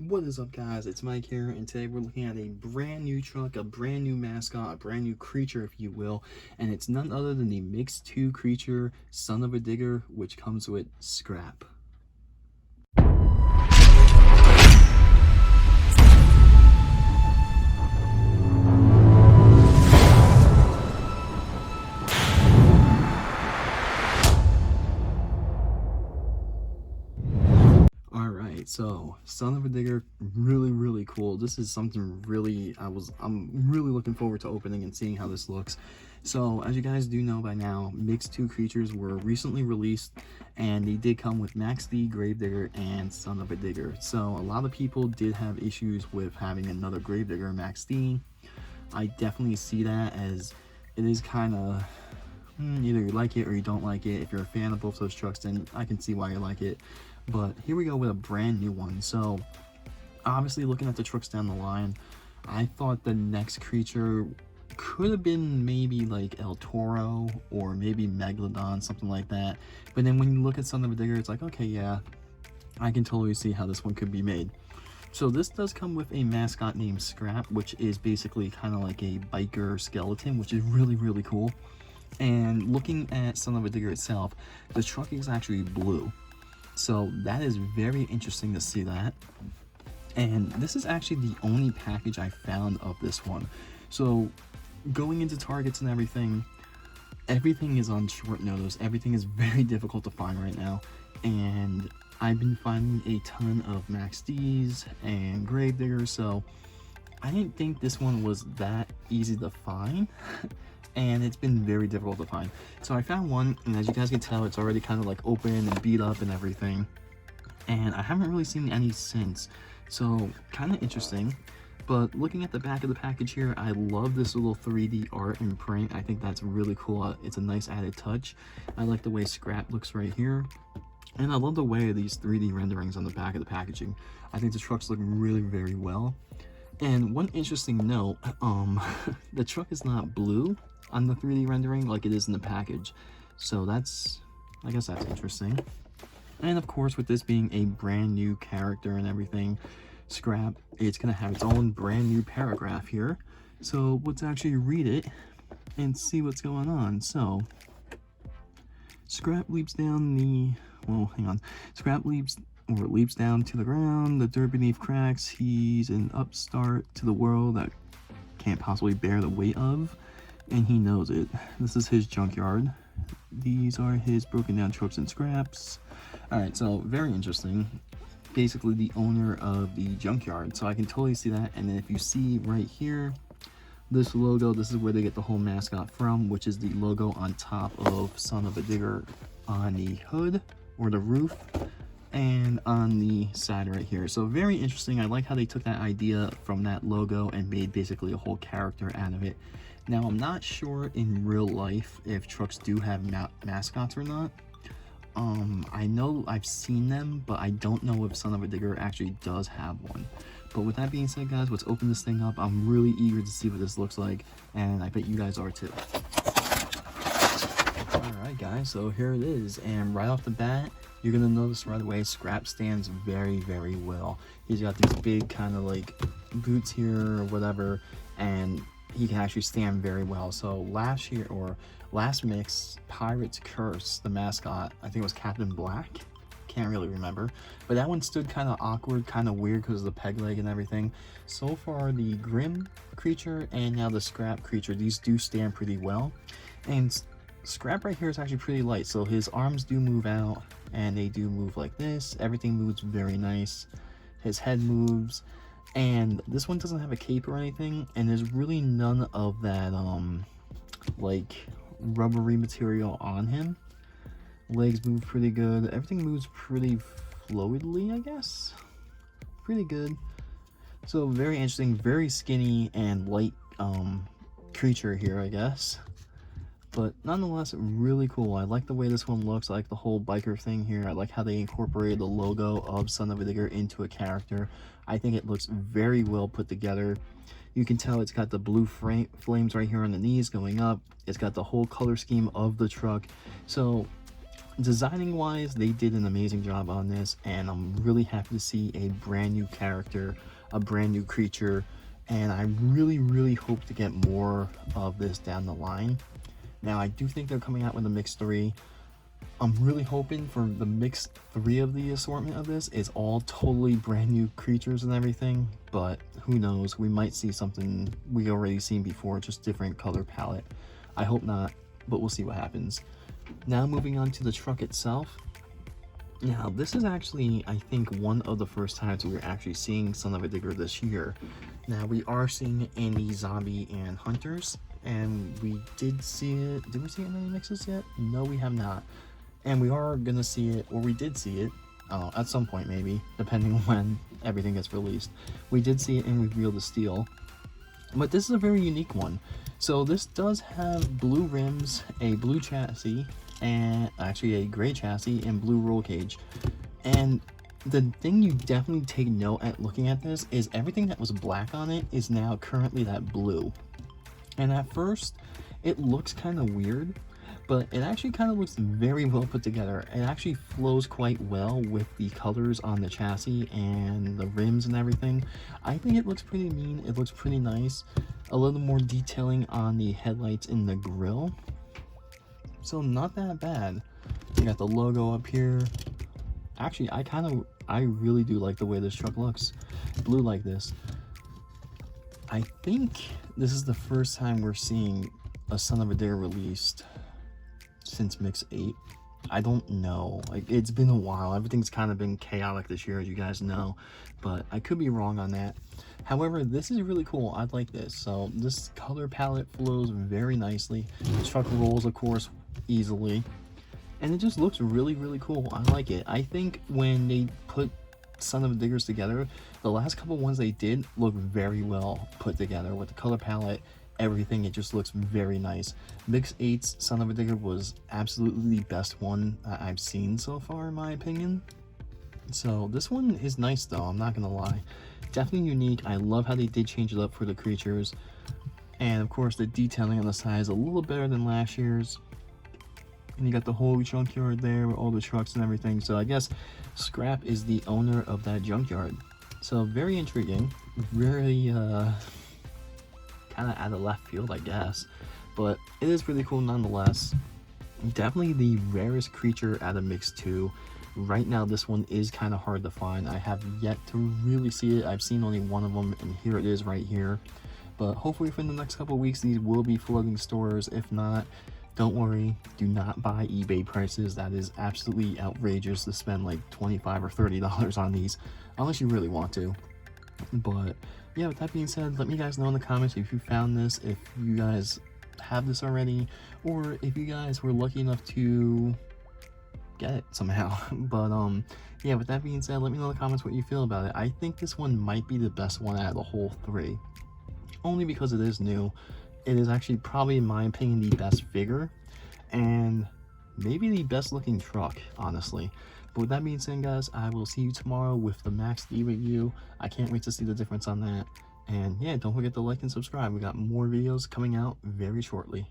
What is up, guys? It's Mike here, and today we're looking at a brand new truck, a brand new mascot, a brand new creature, if you will, and it's none other than the Mix 2 creature, Son of a Digger, which comes with Scrap. Alright, so Son of a Digger, really cool. This is something really I'm really looking forward to opening and seeing how this looks. So as you guys do know by now, Mix 2 creatures were recently released, and they did come with Max D, Gravedigger, and Son of a Digger. So a lot of people did have issues with having another Gravedigger Max D. I definitely see that as it is kind of either you like it or you don't like it. If you're a fan of both those trucks, then I can see why you like it. But here we go with a brand new one. So obviously, looking at the trucks down the line, I thought the next creature could have been maybe like El Toro or maybe Megalodon, something like that. But then when you look at Son of a Digger, it's like, okay, yeah, I can totally see how this one could be made. So this does come with a mascot named Scrap, which is basically kind of like a biker skeleton, which is really cool. And looking at Son of a Digger itself, the truck is actually blue. So that is very interesting to see that. And this is actually the only package I found of this one. So going into Targets and everything is on short notice. Everything is very difficult to find right now. And I've been finding a ton of Max D's and Gravediggers, so I didn't think this one was that easy to find. And it's been very difficult to find. So I found one, and as you guys can tell, it's already kind of like open and beat up and everything. And I haven't really seen any since. So kind of interesting. But looking at the back of the package here, I love this little 3D art and print. I think that's really cool. It's a nice added touch. I like the way Scrap looks right here. And I love the way these 3D renderings on the back of the packaging. I think the trucks look really very well. And one interesting note, the truck is not blue on the 3D rendering like it is in the package. So I guess that's interesting. And of course, with this being a brand new character and everything, Scrap, it's gonna have its own brand new paragraph here. So let's actually read it and see what's going on. So Scrap leaps down Scrap leaps down to the ground, the dirt beneath cracks. He's an upstart to the world that can't possibly bear the weight of, and he knows it. This is his junkyard. These are his broken down trucks and scraps. Alright, so very interesting. Basically the owner of the junkyard, so I can totally see that. And then if you see right here, this logo, this is where they get the whole mascot from, which is the logo on top of Son of a Digger on the hood or the roof and on the side right here. So very interesting. I like how they took that idea from that logo and made basically a whole character out of it. Now I'm not sure in real life if trucks do have mascots or not. I know I've seen them, but I don't know if Son of a Digger actually does have one. But with that being said, guys, let's open this thing up. I'm really eager to see what this looks like, and I bet you guys are too. Alright guys, so here it is, and right off the bat, you're gonna notice right away Scrap stands very well. He's got these big kind of like boots here or whatever, and he can actually stand very well. So last mix, Pirate's Curse, the mascot, I think it was Captain Black, can't really remember, but that one stood kind of awkward, kind of weird because of the peg leg and everything. So far the Grim creature and now the Scrap creature, these do stand pretty well. And Scrap right here is actually pretty light, so his arms do move out and they do move like this. Everything moves very nice. His head moves, and this one doesn't have a cape or anything, and there's really none of that like rubbery material on him. Legs move pretty good. Everything moves pretty fluidly, I guess. Pretty good. So very interesting, very skinny and light creature here, I guess. But nonetheless, really cool. I like the way this one looks. I like the whole biker thing here. I like how they incorporated the logo of Son of a Digger into a character. I think it looks very well put together. You can tell it's got the blue flames right here on the knees going up. It's got the whole color scheme of the truck. So Designing wise, they did an amazing job on this, and I'm really happy to see a brand new character, a brand new creature, and I really hope to get more of this down the line. Now, I do think they're coming out with a mix 3. I'm really hoping for the mix 3 of the assortment of this is all totally brand new creatures and everything, but who knows, we might see something we already seen before, just different color palette. I hope not, but we'll see what happens. Now moving on to the truck itself. Now this is actually, I think, one of the first times we're actually seeing Son of a Digger this year. Now we are seeing it in the zombie and hunters, and we did see it. Did we see it in any mixes yet? No, we have not. And we are gonna see it, or we did see it, at some point maybe, depending on when everything gets released. We did see it in Reveal the Steel, but this is a very unique one. So this does have blue rims, a blue chassis, and actually a gray chassis and blue roll cage. And the thing you definitely take note at looking at this is everything that was black on it is now currently that blue. And at first, it looks kind of weird, but it actually kind of looks very well put together. It actually flows quite well with the colors on the chassis and the rims and everything. I think it looks pretty mean. It looks pretty nice. A little more detailing on the headlights in the grille. So not that bad. You got the logo up here. Actually, I really do like the way this truck looks. Blue like this. I think this is the first time we're seeing a Son of a Digger released since Mix 8. I don't know. Like, it's been a while. Everything's kind of been chaotic this year, as you guys know, but I could be wrong on that. However, this is really cool. I like this. So this color palette flows very nicely. The truck rolls, of course, easily, and it just looks really cool. I like it. I think when they put Son of a Diggers together, the last couple ones they did look very well put together with the color palette, everything. It just looks very nice. Mix 8's Son of a Digger was absolutely the best one I've seen so far, in my opinion. So this one is nice though, I'm not gonna lie. Definitely unique. I love how they did change it up for the creatures, and of course the detailing on the side is a little better than last year's. And you got the whole junkyard there with all the trucks and everything. So I guess Scrap is the owner of that junkyard. So very intriguing. Very kind of out of left field, I guess, but it is really cool nonetheless. Definitely the rarest creature out of Mix 2. Right now this one is kind of hard to find. I have yet to really see it. I've seen only one of them, and here it is right here. But hopefully for the next couple of weeks these will be flooding stores. If not, don't worry, do not buy eBay prices. That is absolutely outrageous to spend like $25 or $30 on these, unless you really want to. But yeah, with that being said, let me guys know in the comments if you found this, if you guys have this already, or if you guys were lucky enough to get it somehow. But yeah, with that being said, let me know in the comments what you feel about it. I think this one might be the best one out of the whole 3, only because it is new. It is actually probably, in my opinion, the best figure, and maybe the best looking truck, honestly. But with that being said, guys, I will see you tomorrow with the Max D review. I can't wait to see the difference on that. And yeah, don't forget to like and subscribe. We got more videos coming out very shortly.